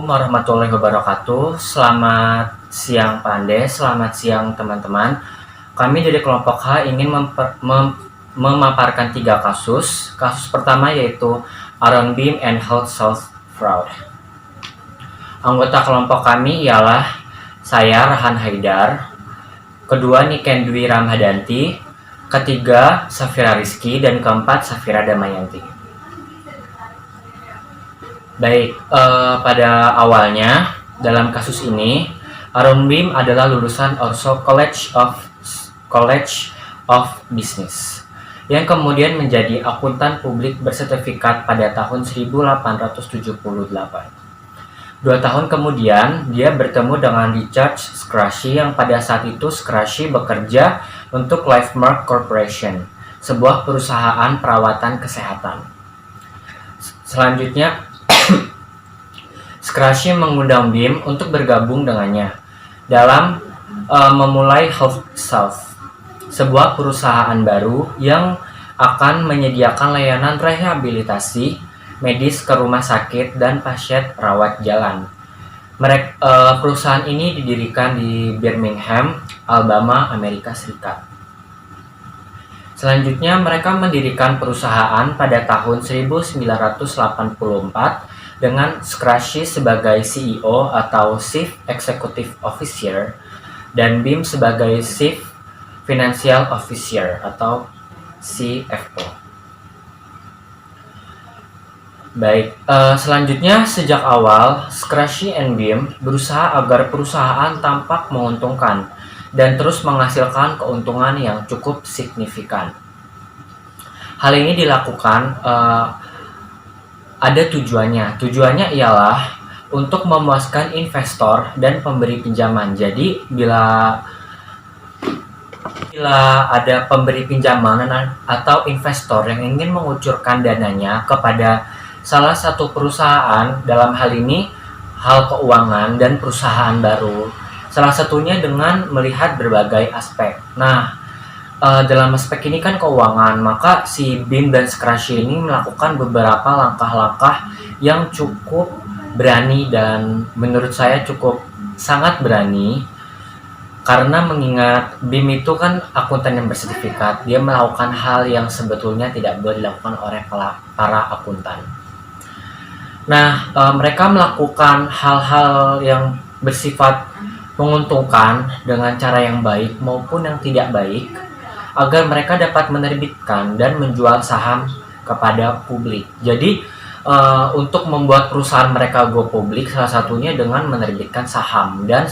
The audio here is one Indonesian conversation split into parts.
warahmatullahi wabarakatuh. Selamat siang Pande, selamat siang teman-teman. Kami dari kelompok H ingin memaparkan 3 kasus. Kasus pertama yaitu Aaron Beam and Health South Fraud. Anggota kelompok kami ialah saya Rahan Haidar, kedua Niken Dwi Ramhadanti, ketiga Safira Rizky, dan keempat Safira Damayanti. Baik, pada awalnya dalam kasus ini Aaron Beam adalah lulusan Orso College of Business yang kemudian menjadi akuntan publik bersertifikat pada tahun 1878. 2 tahun kemudian dia bertemu dengan Richard Scratchy yang pada saat itu Scratchy bekerja untuk Lifemark Corporation, sebuah perusahaan perawatan kesehatan. Selanjutnya Scratchy mengundang Beam untuk bergabung dengannya dalam memulai Health South, sebuah perusahaan baru yang akan menyediakan layanan rehabilitasi medis ke rumah sakit dan pasien rawat jalan. Perusahaan ini didirikan di Birmingham, Alabama, Amerika Serikat. Selanjutnya mereka mendirikan perusahaan pada tahun 1984 dengan Scratchy sebagai CEO atau Chief Executive Officer dan Beam sebagai Chief Financial Officer atau CFO. Baik, selanjutnya sejak awal Scratchy and Beam berusaha agar perusahaan tampak menguntungkan dan terus menghasilkan keuntungan yang cukup signifikan. Hal ini dilakukan ada tujuannya. Tujuannya ialah untuk memuaskan investor dan pemberi pinjaman. Jadi bila ada pemberi pinjaman atau investor yang ingin mengucurkan dananya kepada salah satu perusahaan, dalam hal ini hal keuangan dan perusahaan baru, salah satunya dengan melihat berbagai aspek. Dalam aspek ini kan keuangan, maka si Beam dan Scratchy ini melakukan beberapa langkah-langkah yang cukup berani dan menurut saya cukup sangat berani, karena mengingat Beam itu kan akuntan yang bersertifikat, dia melakukan hal yang sebetulnya tidak boleh dilakukan oleh para akuntan. Mereka melakukan hal-hal yang bersifat menguntungkan dengan cara yang baik maupun yang tidak baik, agar mereka dapat menerbitkan dan menjual saham kepada publik. Jadi untuk membuat perusahaan mereka go publik, salah satunya dengan menerbitkan saham. Dan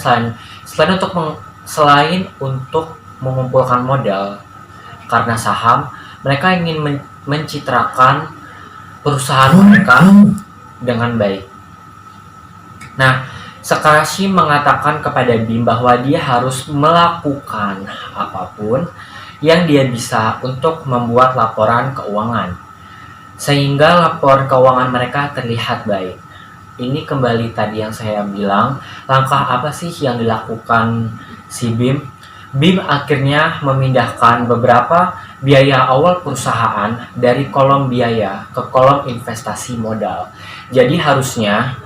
selain untuk mengumpulkan modal karena saham, mereka ingin mencitrakan perusahaan mereka dengan baik. Scratchy mengatakan kepada Beam bahwa dia harus melakukan apapun yang dia bisa untuk membuat laporan keuangan, sehingga laporan keuangan mereka terlihat baik. Ini kembali tadi yang saya bilang, langkah apa sih yang dilakukan si Beam? Beam akhirnya memindahkan beberapa biaya awal perusahaan dari kolom biaya ke kolom investasi modal. Jadi harusnya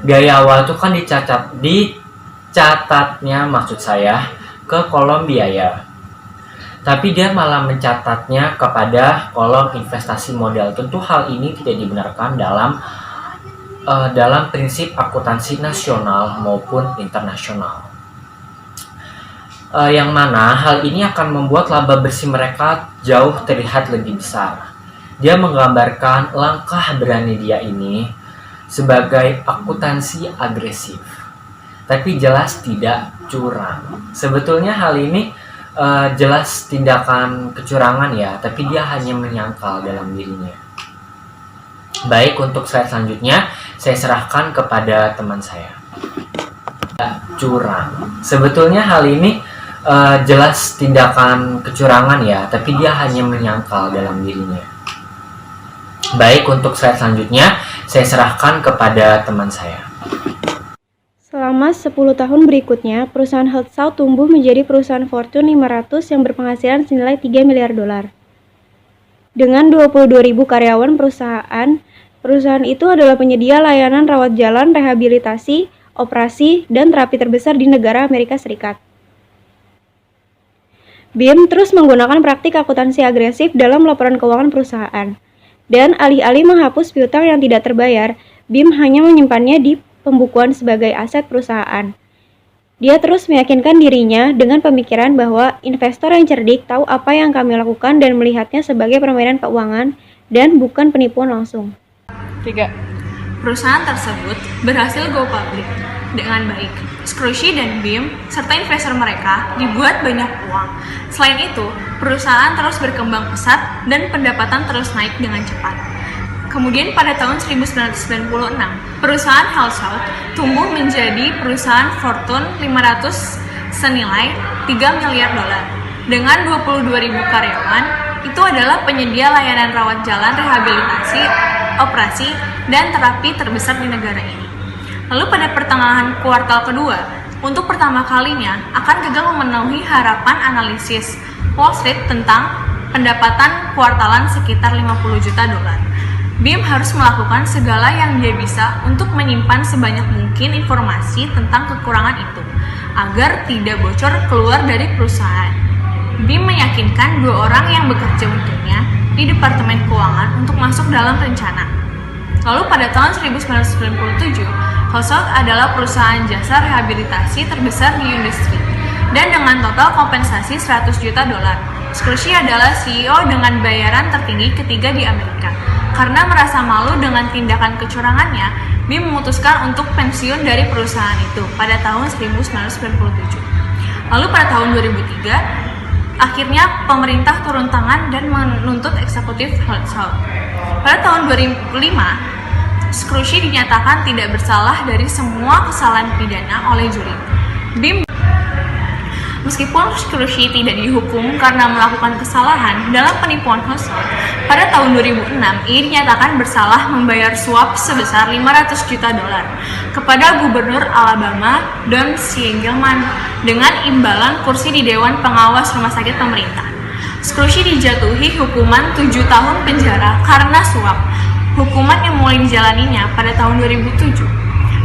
biaya awal itu kan dicatatnya maksud saya ke kolom biaya, tapi dia malah mencatatnya kepada kolom investasi modal. Tentu hal ini tidak dibenarkan dalam prinsip akuntansi nasional maupun internasional. Yang mana hal ini akan membuat laba bersih mereka jauh terlihat lebih besar. Dia menggambarkan langkah berani dia ini sebagai akuntansi agresif, tapi jelas tidak curang. Sebetulnya hal ini jelas tindakan kecurangan ya, tapi dia hanya menyangkal dalam dirinya. Baik, untuk slide selanjutnya saya serahkan kepada teman saya. Curang. Sebetulnya hal ini jelas tindakan kecurangan ya, tapi dia hanya menyangkal dalam dirinya. Baik, untuk slide selanjutnya saya serahkan kepada teman saya. Selama 10 tahun berikutnya, perusahaan Health South tumbuh menjadi perusahaan Fortune 500 yang berpenghasilan senilai $3 miliar. Dengan 22.000 karyawan, perusahaan Perusahaan itu adalah penyedia layanan rawat jalan, rehabilitasi, operasi, dan terapi terbesar di negara Amerika Serikat. BIM terus menggunakan praktik akuntansi agresif dalam laporan keuangan perusahaan. Dan alih-alih menghapus piutang yang tidak terbayar, BIM hanya menyimpannya di pembukuan sebagai aset perusahaan. Dia terus meyakinkan dirinya dengan pemikiran bahwa investor yang cerdik tahu apa yang kami lakukan dan melihatnya sebagai permainan keuangan dan bukan penipuan langsung. 3. Perusahaan tersebut berhasil go public dengan baik. Scrushy dan BIM serta investor mereka dibuat banyak uang. Selain itu, perusahaan terus berkembang pesat dan pendapatan terus naik dengan cepat. Kemudian pada tahun 1996, perusahaan HealthSouth tumbuh menjadi perusahaan Fortune 500 senilai 3 miliar dolar. Dengan 22.000 karyawan, itu adalah penyedia layanan rawat jalan, rehabilitasi, operasi, dan terapi terbesar di negara ini. Lalu pada pertengahan kuartal kedua, untuk pertama kalinya akan gagal memenuhi harapan analisis Wall Street tentang pendapatan kuartalan sekitar 50 juta dolar. BIM harus melakukan segala yang dia bisa untuk menyimpan sebanyak mungkin informasi tentang kekurangan itu, agar tidak bocor keluar dari perusahaan. BIM meyakinkan 2 orang yang bekerja untuknya di Departemen Keuangan untuk masuk dalam rencana. Lalu pada tahun 1997, HealthSouth adalah perusahaan jasa rehabilitasi terbesar di industri, dan dengan total kompensasi 100 juta dolar. Scrushy adalah CEO dengan bayaran tertinggi ketiga di Amerika. Karena merasa malu dengan tindakan kecurangannya, BIM memutuskan untuk pensiun dari perusahaan itu pada tahun 1997. Lalu pada tahun 2003, akhirnya pemerintah turun tangan dan menuntut eksekutif HealthSouth. Pada tahun 2005, Scrushy dinyatakan tidak bersalah dari semua kesalahan pidana oleh juri. BIM, meskipun Scrushy tidak dihukum karena melakukan kesalahan dalam penipuan HealthSouth, pada tahun 2006 ia dinyatakan bersalah membayar suap sebesar 500 juta dolar kepada Gubernur Alabama Don Siegelman dengan imbalan kursi di Dewan Pengawas Rumah Sakit Pemerintah. Scrushy dijatuhi hukuman 7 tahun penjara karena suap, hukuman yang mulai dijalaninya pada tahun 2007.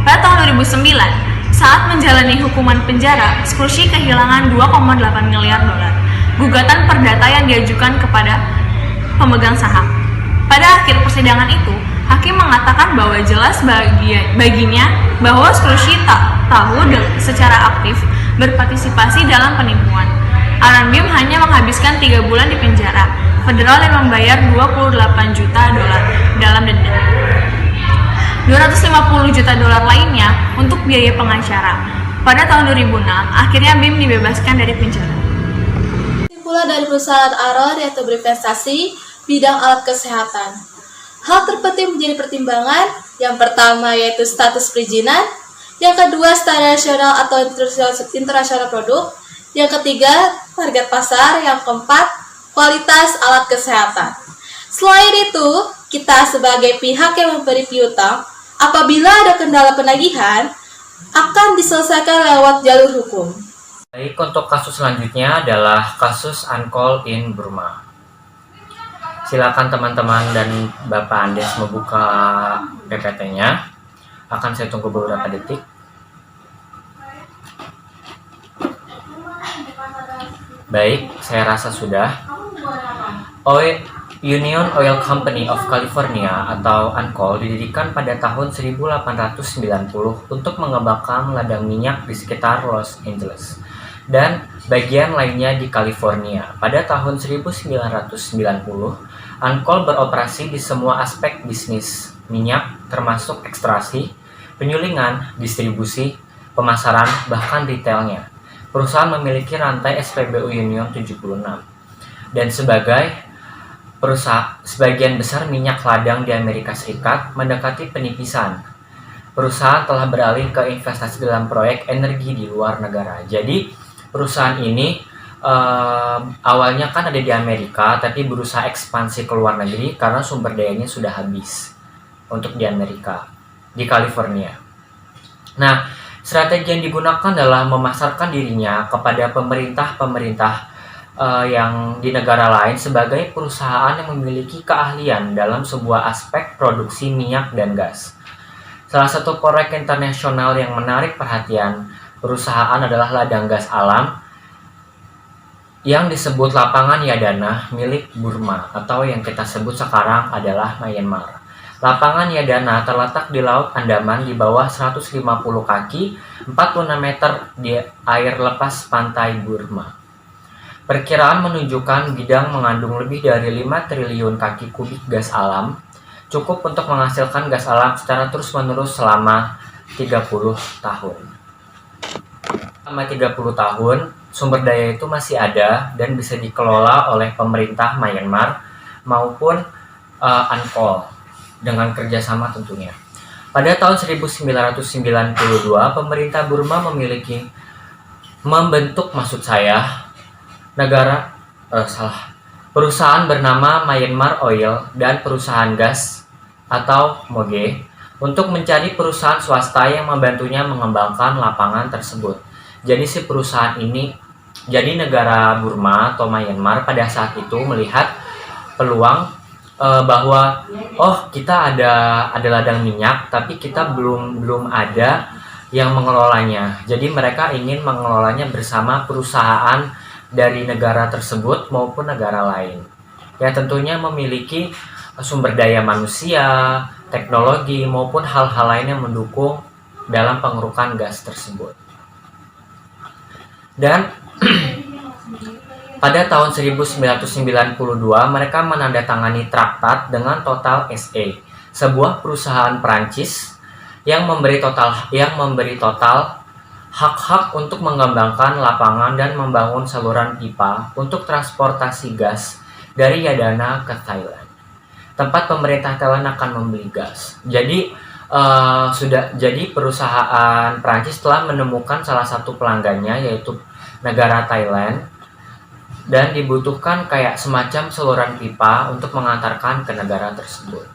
Pada tahun 2009, saat menjalani hukuman penjara, Scrushy kehilangan 2,8 miliar dolar. Gugatan perdata yang diajukan kepada pemegang saham. Pada akhir persidangan itu, hakim mengatakan bahwa jelas baginya bahwa Scrushy tak tahu secara aktif berpartisipasi dalam penipuan. Aaron BIM hanya menghabiskan 3 bulan di penjara federal dan membayar 28 juta dolar dalam denda. 250 juta dolar lainnya untuk biaya pengacara. Pada tahun 2006, akhirnya BIM dibebaskan dari penjara. Kesimpulan dari perusahaan Aaron yaitu berinvestasi bidang alat kesehatan. Hal terpenting menjadi pertimbangan. Yang pertama yaitu status perizinan, yang kedua standar nasional atau internasional produk, yang ketiga target pasar, yang keempat kualitas alat kesehatan. Selain itu, kita sebagai pihak yang memberi piutang, apabila ada kendala penagihan, akan diselesaikan lewat jalur hukum. Baik, untuk kasus selanjutnya adalah kasus Uncall in Burma. Silakan teman-teman dan Bapak Andes membuka PPT-nya. Akan saya tunggu beberapa detik. Baik, saya rasa sudah. Union Oil Company of California atau Uncall didirikan pada tahun 1890 untuk mengembangkan ladang minyak di sekitar Los Angeles dan bagian lainnya di California. Pada tahun 1990, Uncall beroperasi di semua aspek bisnis minyak termasuk ekstraksi, penyulingan, distribusi, pemasaran, bahkan retailnya. Perusahaan memiliki rantai SPBU Union 76 dan sebagian besar minyak ladang di Amerika Serikat mendekati penipisan. Perusahaan telah beralih ke investasi dalam proyek energi di luar negara. Jadi perusahaan ini awalnya kan ada di Amerika, tapi berusaha ekspansi ke luar negeri karena sumber dayanya sudah habis untuk di Amerika, di California. Nah, strategi yang digunakan adalah memasarkan dirinya kepada pemerintah yang di negara lain sebagai perusahaan yang memiliki keahlian dalam sebuah aspek produksi minyak dan gas. Salah satu proyek internasional yang menarik perhatian perusahaan adalah ladang gas alam yang disebut Lapangan Yadana milik Burma atau yang kita sebut sekarang adalah Myanmar. Lapangan Yadana terletak di Laut Andaman di bawah 150 kaki, 46 meter di air lepas pantai Burma. Perkiraan menunjukkan bidang mengandung lebih dari 5 triliun kaki kubik gas alam, cukup untuk menghasilkan gas alam secara terus-menerus selama 30 tahun. Selama 30 tahun, sumber daya itu masih ada dan bisa dikelola oleh pemerintah Myanmar maupun UNCOL dengan kerjasama tentunya. Pada tahun 1992, pemerintah Burma perusahaan bernama Myanmar Oil dan perusahaan gas atau MOGE untuk mencari perusahaan swasta yang membantunya mengembangkan lapangan tersebut. Jadi negara Burma atau Myanmar pada saat itu melihat peluang bahwa kita ada ladang minyak tapi kita belum ada yang mengelolanya. Jadi mereka ingin mengelolanya bersama perusahaan dari negara tersebut maupun negara lain. Ya tentunya memiliki sumber daya manusia, teknologi maupun hal-hal lain yang mendukung dalam pengerukan gas tersebut. Dan pada tahun 1992 mereka menandatangani traktat dengan Total SA, sebuah perusahaan Prancis yang memberi total hak-hak untuk mengembangkan lapangan dan membangun saluran pipa untuk transportasi gas dari Yadana ke Thailand. Tempat pemerintah Thailand akan membeli gas. Jadi perusahaan Prancis telah menemukan salah satu pelanggannya yaitu negara Thailand dan dibutuhkan kayak semacam saluran pipa untuk mengantarkan ke negara tersebut.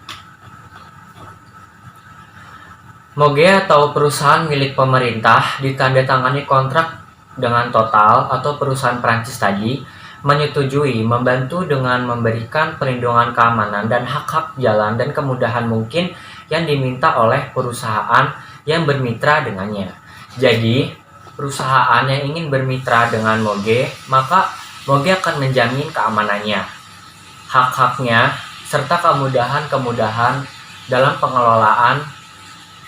MOGE atau perusahaan milik pemerintah ditandatangani kontrak dengan Total atau perusahaan Prancis tadi menyetujui membantu dengan memberikan perlindungan keamanan dan hak-hak jalan dan kemudahan mungkin yang diminta oleh perusahaan yang bermitra dengannya. Jadi, perusahaan yang ingin bermitra dengan MOGE, maka MOGE akan menjamin keamanannya, hak-haknya, serta kemudahan-kemudahan dalam pengelolaan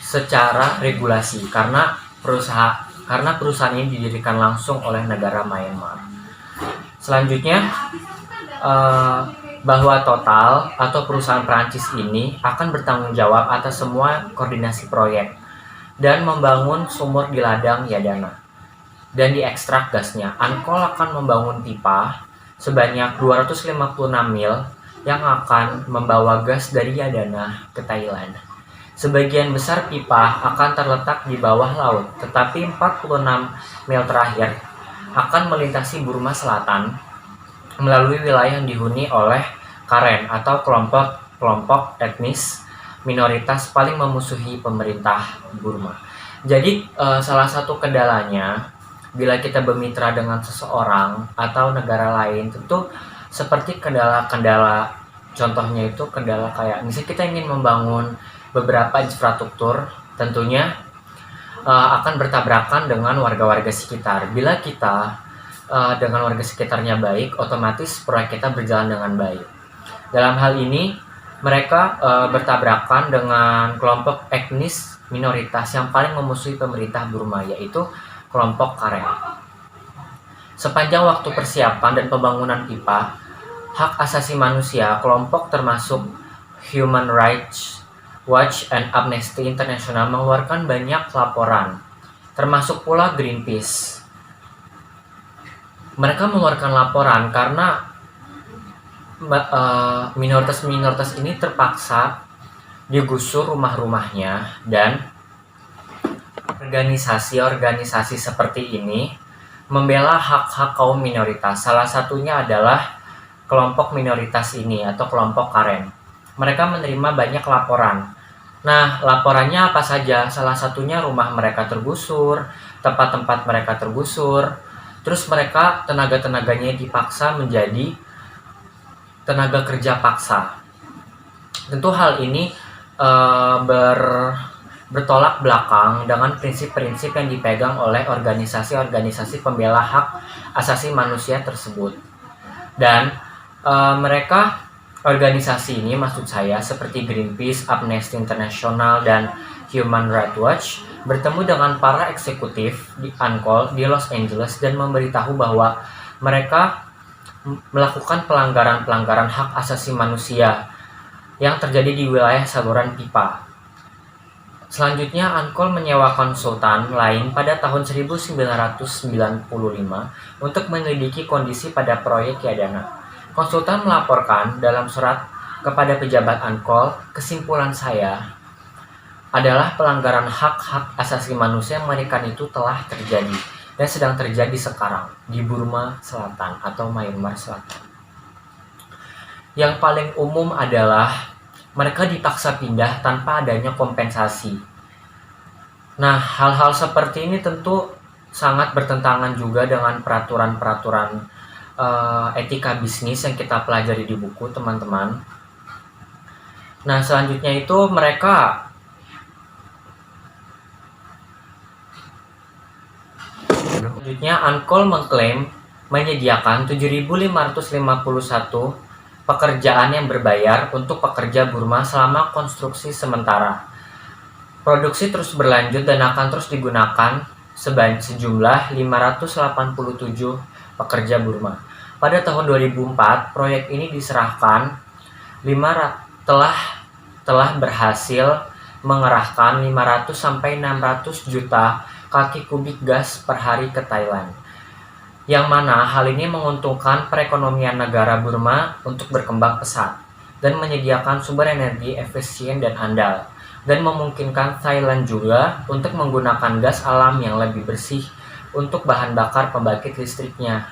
secara regulasi karena perusahaan ini didirikan langsung oleh negara Myanmar. Selanjutnya, bahwa Total atau perusahaan Prancis ini akan bertanggung jawab atas semua koordinasi proyek dan membangun sumur di ladang Yadana dan diekstrak gasnya. UNCOL akan membangun pipa sebanyak 256 mil yang akan membawa gas dari Yadana ke Thailand. Sebagian besar pipa akan terletak di bawah laut, tetapi 46 mil terakhir akan melintasi Burma Selatan melalui wilayah yang dihuni oleh Karen atau kelompok etnis minoritas paling memusuhi pemerintah Burma. Jadi salah satu kendalanya bila kita bermitra dengan seseorang atau negara lain tentu seperti kendala-kendala, contohnya itu kendala kayak misalnya kita ingin membangun beberapa infrastruktur, tentunya akan bertabrakan dengan warga-warga sekitar. Bila kita dengan warga sekitarnya baik, otomatis proyek kita berjalan dengan baik. Dalam hal ini, mereka bertabrakan dengan kelompok etnis minoritas yang paling memusuhi pemerintah Burma, yaitu kelompok Karen. Sepanjang waktu persiapan dan pembangunan pipa, hak asasi manusia, kelompok termasuk Human Rights Watch and Amnesty International mengeluarkan banyak laporan, termasuk pula Greenpeace. Mereka mengeluarkan laporan karena minoritas-minoritas ini terpaksa digusur rumah-rumahnya dan organisasi-organisasi seperti ini membela hak-hak kaum minoritas. Salah satunya adalah kelompok minoritas ini atau kelompok Karen. Mereka menerima banyak laporan. Nah, laporannya apa saja? Salah satunya rumah mereka tergusur, tempat-tempat mereka tergusur, Terus mereka tenaga-tenaganya dipaksa menjadi tenaga kerja paksa. Tentu hal ini bertolak belakang dengan prinsip-prinsip yang dipegang oleh organisasi-organisasi pembela hak asasi manusia tersebut. Dan organisasi ini maksud saya seperti Greenpeace, Amnesty International, dan Human Rights Watch bertemu dengan para eksekutif di Uncol di Los Angeles dan memberitahu bahwa mereka melakukan pelanggaran-pelanggaran hak asasi manusia yang terjadi di wilayah saluran pipa. Selanjutnya, Uncol menyewa konsultan lain pada tahun 1995 untuk menyelidiki kondisi pada proyek Yadana. Konsultan melaporkan dalam surat kepada pejabat Uncol, kesimpulan saya adalah pelanggaran hak-hak asasi manusia yang mengerikan itu telah terjadi dan sedang terjadi sekarang di Burma Selatan atau Myanmar Selatan. Yang paling umum adalah mereka dipaksa pindah tanpa adanya kompensasi. Nah, hal-hal seperti ini tentu sangat bertentangan juga dengan peraturan-peraturan etika bisnis yang kita pelajari di buku, teman-teman. Nah, selanjutnya itu Uncol mengklaim menyediakan 7.551 pekerjaan yang berbayar untuk pekerja Burma selama konstruksi sementara. Produksi terus berlanjut dan akan terus digunakan sejumlah 587 pekerja Burma. Pada tahun 2004, proyek ini diserahkan telah berhasil mengerahkan 500 sampai 600 juta kaki kubik gas per hari ke Thailand. Yang mana hal ini menguntungkan perekonomian negara Burma untuk berkembang pesat dan menyediakan sumber energi efisien dan andal, dan memungkinkan Thailand juga untuk menggunakan gas alam yang lebih bersih untuk bahan bakar pembangkit listriknya.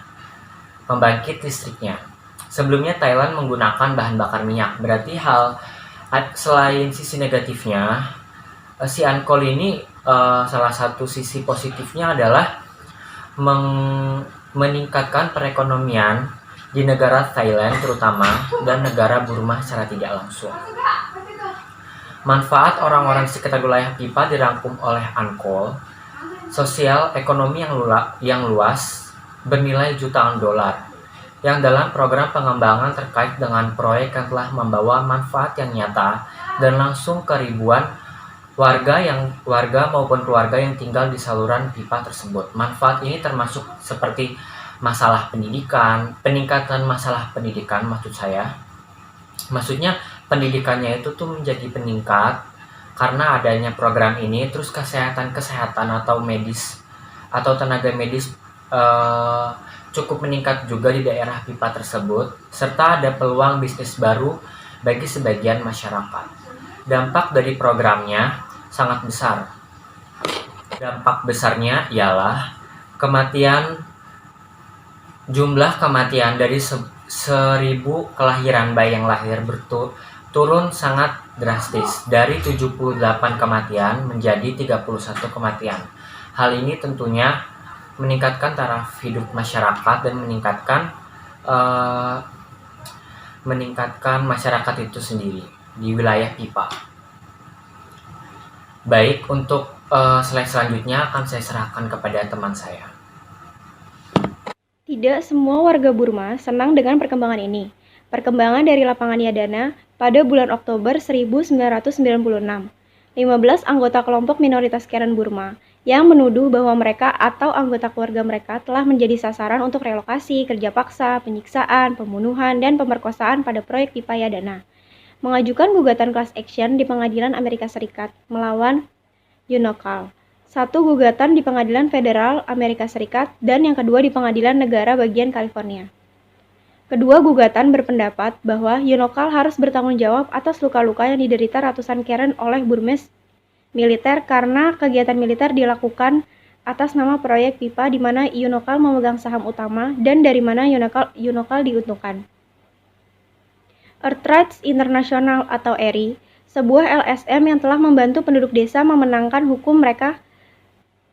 Sebelumnya Thailand menggunakan bahan bakar minyak. Berarti selain sisi negatifnya, si Uncol ini salah satu sisi positifnya adalah meningkatkan perekonomian di negara Thailand terutama dan negara Burma secara tidak langsung. Manfaat orang-orang di sekitar wilayah pipa dirangkum oleh Uncol. Sosial ekonomi yang luas bernilai jutaan dolar yang dalam program pengembangan terkait dengan proyek yang telah membawa manfaat yang nyata dan langsung ke ribuan warga maupun keluarga yang tinggal di saluran pipa tersebut. Manfaat ini termasuk seperti peningkatan masalah pendidikan maksud saya. Maksudnya pendidikannya itu tuh menjadi peningkat karena adanya program ini. Terus kesehatan atau medis atau tenaga medis cukup meningkat juga di daerah pipa tersebut, serta ada peluang bisnis baru bagi sebagian masyarakat. Dampak dari programnya sangat besar. Dampak besarnya ialah jumlah kematian dari 1.000 kelahiran bayi yang lahir turun sangat drastis dari 78 kematian menjadi 31 kematian. Hal ini tentunya meningkatkan taraf hidup masyarakat dan meningkatkan masyarakat itu sendiri di wilayah pipa. Baik, untuk slide selanjutnya akan saya serahkan kepada teman saya. Tidak semua warga Burma senang dengan perkembangan ini. Perkembangan dari lapangan Yadana pada bulan Oktober 1996. 15 anggota kelompok minoritas Karen Burma yang menuduh bahwa mereka atau anggota keluarga mereka telah menjadi sasaran untuk relokasi, kerja paksa, penyiksaan, pembunuhan, dan pemerkosaan pada proyek pipa Yadana, mengajukan gugatan class action di Pengadilan Amerika Serikat melawan UNOCAL. Satu gugatan di Pengadilan Federal Amerika Serikat dan yang kedua di Pengadilan Negara Bagian California. Kedua gugatan berpendapat bahwa UNOCAL harus bertanggung jawab atas luka-luka yang diderita ratusan Karen oleh Burmese militer karena kegiatan militer dilakukan atas nama proyek pipa di mana UNOCAL memegang saham utama dan dari mana UNOCAL diuntungkan. Earth Rights International atau ERI, sebuah LSM yang telah membantu penduduk desa memenangkan hukum mereka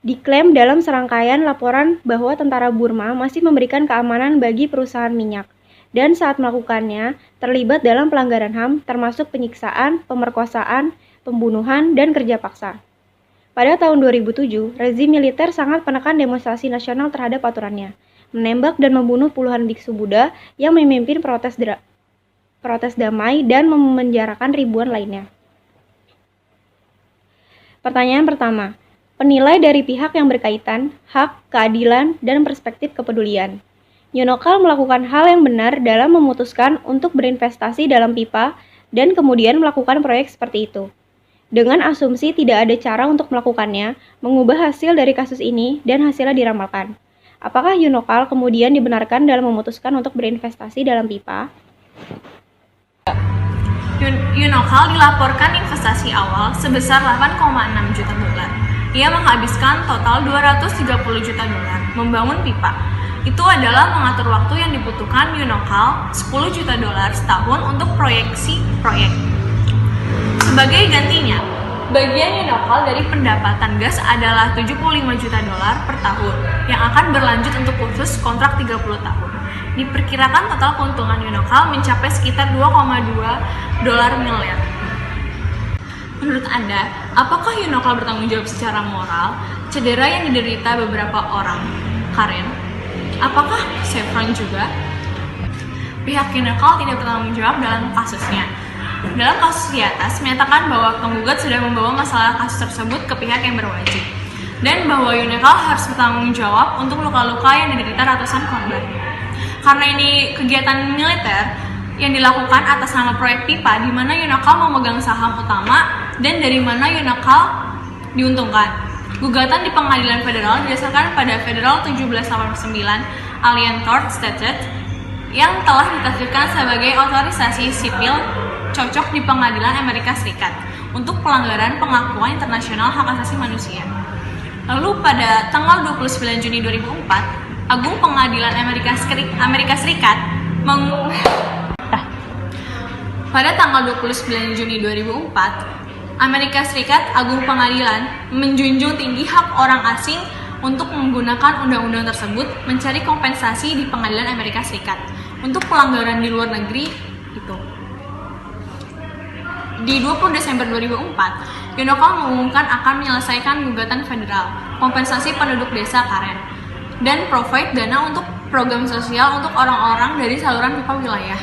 Diklaim dalam serangkaian laporan bahwa tentara Burma masih memberikan keamanan bagi perusahaan minyak, dan saat melakukannya terlibat dalam pelanggaran HAM termasuk penyiksaan, pemerkosaan, pembunuhan, dan kerja paksa. Pada tahun 2007, rezim militer sangat menekan demonstrasi nasional terhadap aturannya, menembak dan membunuh puluhan biksu Buddha yang memimpin protes damai dan memenjarakan ribuan lainnya. Pertanyaan pertama, penilai dari pihak yang berkaitan, hak, keadilan, dan perspektif kepedulian. Yunokal melakukan hal yang benar dalam memutuskan untuk berinvestasi dalam pipa dan kemudian melakukan proyek seperti itu. Dengan asumsi tidak ada cara untuk melakukannya, mengubah hasil dari kasus ini dan hasilnya diramalkan. Apakah Yunokal kemudian dibenarkan dalam memutuskan untuk berinvestasi dalam pipa? Yunokal dilaporkan investasi awal sebesar 8,6 juta dolar. Ia menghabiskan total 230 juta dolar membangun pipa. Itu adalah mengatur waktu yang dibutuhkan Yunokal 10 juta dolar setahun untuk proyeksi proyek. Sebagai gantinya, bagian Yunokal dari pendapatan gas adalah 75 juta dolar per tahun yang akan berlanjut untuk kursus kontrak 30 tahun. Diperkirakan total keuntungan Yunokal mencapai sekitar 2,2 dolar miliar. Menurut Anda, apakah Yunokal bertanggung jawab secara moral cedera yang diderita beberapa orang? Karen, apakah Chevron juga? Pihak Yunokal tidak bertanggung jawab dalam kasusnya. Dalam kasus di atas, menyatakan bahwa penggugat sudah membawa masalah kasus tersebut ke pihak yang berwajib, dan bahwa Yunokal harus bertanggung jawab untuk luka-luka yang diderita ratusan korban. Karena ini kegiatan militer yang dilakukan atas nama proyek pipa, di mana Yunokal memegang saham utama dan dari mana Yunokal diuntungkan. Gugatan di pengadilan federal didasarkan pada Federal 1789 Alien Tort Statute yang telah ditafsirkan sebagai otorisasi sipil cocok di pengadilan Amerika Serikat untuk pelanggaran pengakuan internasional hak asasi manusia. Lalu pada tanggal 29 Juni 2004, Agung Pengadilan Amerika Serikat pada tanggal 29 Juni 2004, Amerika Serikat Agung Pengadilan menjunjung tinggi hak orang asing untuk menggunakan undang-undang tersebut mencari kompensasi di pengadilan Amerika Serikat untuk pelanggaran di luar negeri itu. Di 20 Desember 2004, Yunokal mengumumkan akan menyelesaikan gugatan federal, kompensasi penduduk desa Karen, dan provide dana untuk program sosial untuk orang-orang dari saluran pipa wilayah.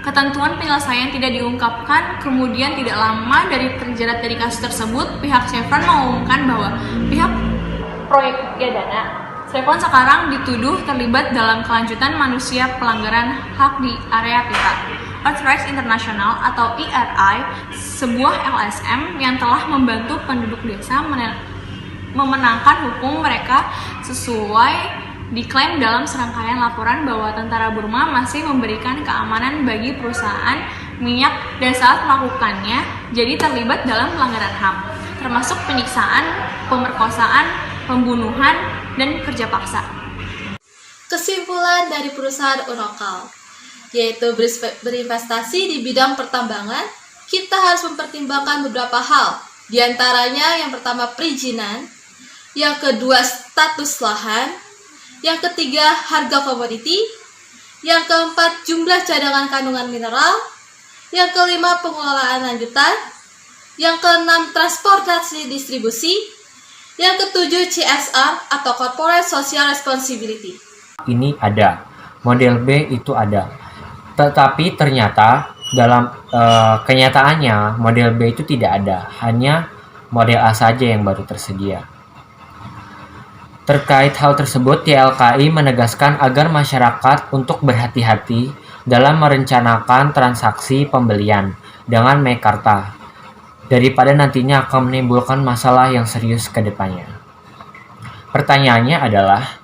Ketentuan penyelesaian tidak diungkapkan, kemudian tidak lama dari terjerat dari kasus tersebut, pihak Chevron mengumumkan bahwa pihak proyek dana Chevron sekarang dituduh terlibat dalam kelanjutan manusia pelanggaran hak di area pipa. Earth Rights International atau ERI, sebuah LSM yang telah membantu penduduk desa memenangkan hukum mereka sesuai diklaim dalam serangkaian laporan bahwa tentara Burma masih memberikan keamanan bagi perusahaan minyak dan saat melakukannya jadi terlibat dalam pelanggaran HAM, termasuk penyiksaan, pemerkosaan, pembunuhan, dan kerja paksa. Kesimpulan dari perusahaan Yunokal yaitu berinvestasi di bidang pertambangan, kita harus mempertimbangkan beberapa hal. Di antaranya yang pertama perizinan, yang kedua status lahan, yang ketiga harga komoditi, yang keempat jumlah cadangan kandungan mineral, yang kelima pengelolaan lanjutan, yang keenam transportasi distribusi, yang ketujuh CSR atau Corporate Social Responsibility. Ini ada, model B itu ada. Tetapi ternyata dalam kenyataannya model B itu tidak ada, hanya model A saja yang baru tersedia. Terkait hal tersebut, YLKI menegaskan agar masyarakat untuk berhati-hati dalam merencanakan transaksi pembelian dengan Meikarta, daripada nantinya akan menimbulkan masalah yang serius ke depannya. Pertanyaannya adalah,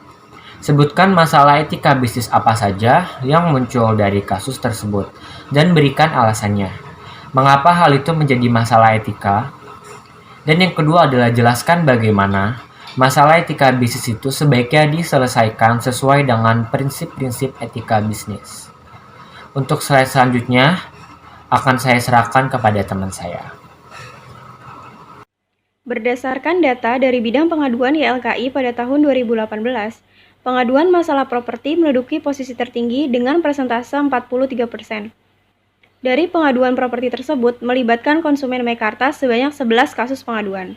sebutkan masalah etika bisnis apa saja yang muncul dari kasus tersebut dan berikan alasannya. Mengapa hal itu menjadi masalah etika? Dan yang kedua adalah jelaskan bagaimana masalah etika bisnis itu sebaiknya diselesaikan sesuai dengan prinsip-prinsip etika bisnis. Untuk slide selanjutnya akan saya serahkan kepada teman saya. Berdasarkan data dari bidang pengaduan YLKI pada tahun 2018, pengaduan masalah properti menduduki posisi tertinggi dengan persentase 43%. Dari pengaduan properti tersebut melibatkan konsumen Meikarta sebanyak 11 kasus pengaduan.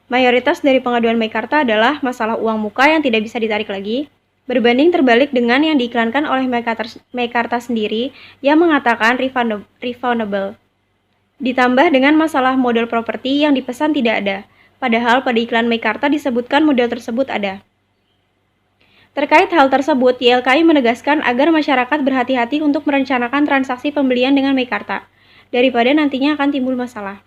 Mayoritas dari pengaduan Meikarta adalah masalah uang muka yang tidak bisa ditarik lagi, berbanding terbalik dengan yang diiklankan oleh Meikarta sendiri yang mengatakan refundable. Ditambah dengan masalah model properti yang dipesan tidak ada, padahal pada iklan Meikarta disebutkan model tersebut ada. Terkait hal tersebut, YLKI menegaskan agar masyarakat berhati-hati untuk merencanakan transaksi pembelian dengan Meikarta, daripada nantinya akan timbul masalah.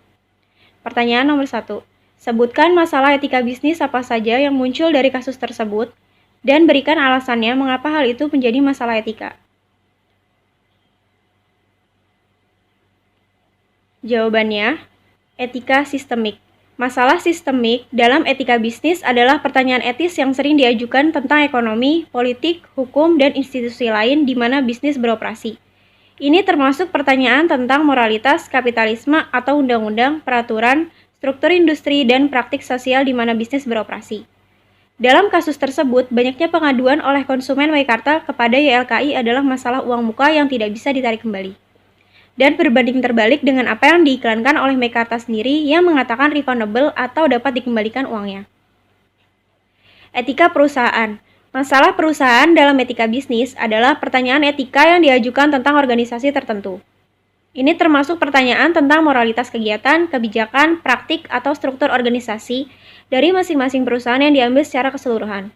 Pertanyaan nomor 1. Sebutkan masalah etika bisnis apa saja yang muncul dari kasus tersebut, dan berikan alasannya mengapa hal itu menjadi masalah etika. Jawabannya, etika sistemik. Masalah sistemik dalam etika bisnis adalah pertanyaan etis yang sering diajukan tentang ekonomi, politik, hukum, dan institusi lain di mana bisnis beroperasi. Ini termasuk pertanyaan tentang moralitas, kapitalisme, atau undang-undang, peraturan, struktur industri, dan praktik sosial di mana bisnis beroperasi. Dalam kasus tersebut, banyaknya pengaduan oleh konsumen Meikarta kepada YLKI adalah masalah uang muka yang tidak bisa ditarik kembali. Dan berbanding terbalik dengan apa yang diiklankan oleh Meikarta sendiri yang mengatakan refundable atau dapat dikembalikan uangnya. Etika perusahaan. Masalah perusahaan dalam etika bisnis adalah pertanyaan etika yang diajukan tentang organisasi tertentu. Ini termasuk pertanyaan tentang moralitas kegiatan, kebijakan, praktik, atau struktur organisasi dari masing-masing perusahaan yang diambil secara keseluruhan.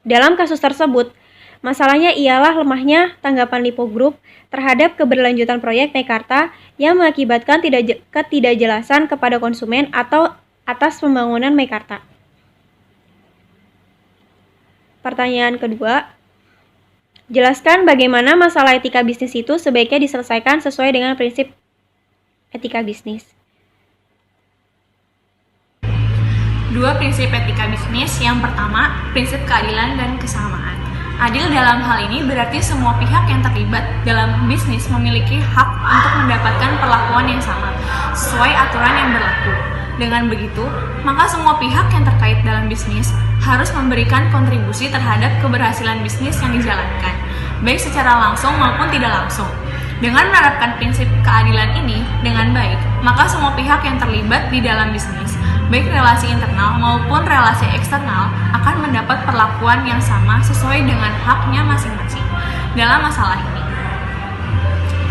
Dalam kasus tersebut, masalahnya ialah lemahnya tanggapan Lipo Group terhadap keberlanjutan proyek Meikarta yang mengakibatkan ketidakjelasan kepada konsumen atau atas pembangunan Meikarta. Pertanyaan kedua, jelaskan bagaimana masalah etika bisnis itu sebaiknya diselesaikan sesuai dengan prinsip etika bisnis. Dua prinsip etika bisnis. Yang pertama, prinsip keadilan dan kesamaan. Adil dalam hal ini berarti semua pihak yang terlibat dalam bisnis memiliki hak untuk mendapatkan perlakuan yang sama, sesuai aturan yang berlaku. Dengan begitu, maka semua pihak yang terkait dalam bisnis harus memberikan kontribusi terhadap keberhasilan bisnis yang dijalankan, baik secara langsung maupun tidak langsung. Dengan menerapkan prinsip keadilan ini dengan baik, maka semua pihak yang terlibat di dalam bisnis, baik relasi internal maupun relasi eksternal, akan mendapat perlakuan yang sama sesuai dengan haknya masing-masing. Dalam masalah ini,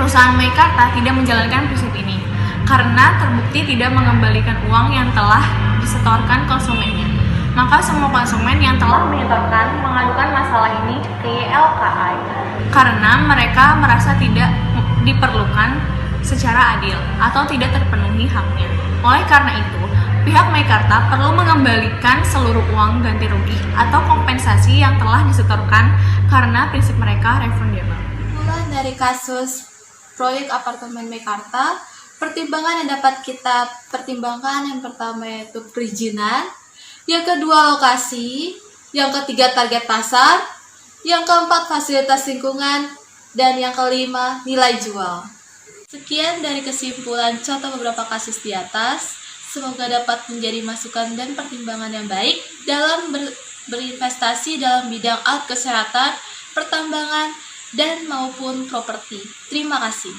perusahaan Meikarta tidak menjalankan prinsip ini karena terbukti tidak mengembalikan uang yang telah disetorkan konsumennya. Maka semua konsumen yang telah menyetorkan mengadukan masalah ini ke YLKI karena mereka merasa tidak diperlukan secara adil atau tidak terpenuhi haknya. Oleh karena itu, pihak Meikarta perlu mengembalikan seluruh uang ganti rugi atau kompensasi yang telah disetorkan karena prinsip mereka refundable. Mulai dari kasus proyek apartemen Meikarta, pertimbangan yang dapat kita pertimbangkan yang pertama yaitu perizinan, yang kedua lokasi, yang ketiga target pasar, yang keempat fasilitas lingkungan, dan yang kelima nilai jual. Sekian dari kesimpulan contoh beberapa kasus di atas. Semoga dapat menjadi masukan dan pertimbangan yang baik dalam berinvestasi dalam bidang alat kesehatan, pertambangan, dan maupun properti. Terima kasih.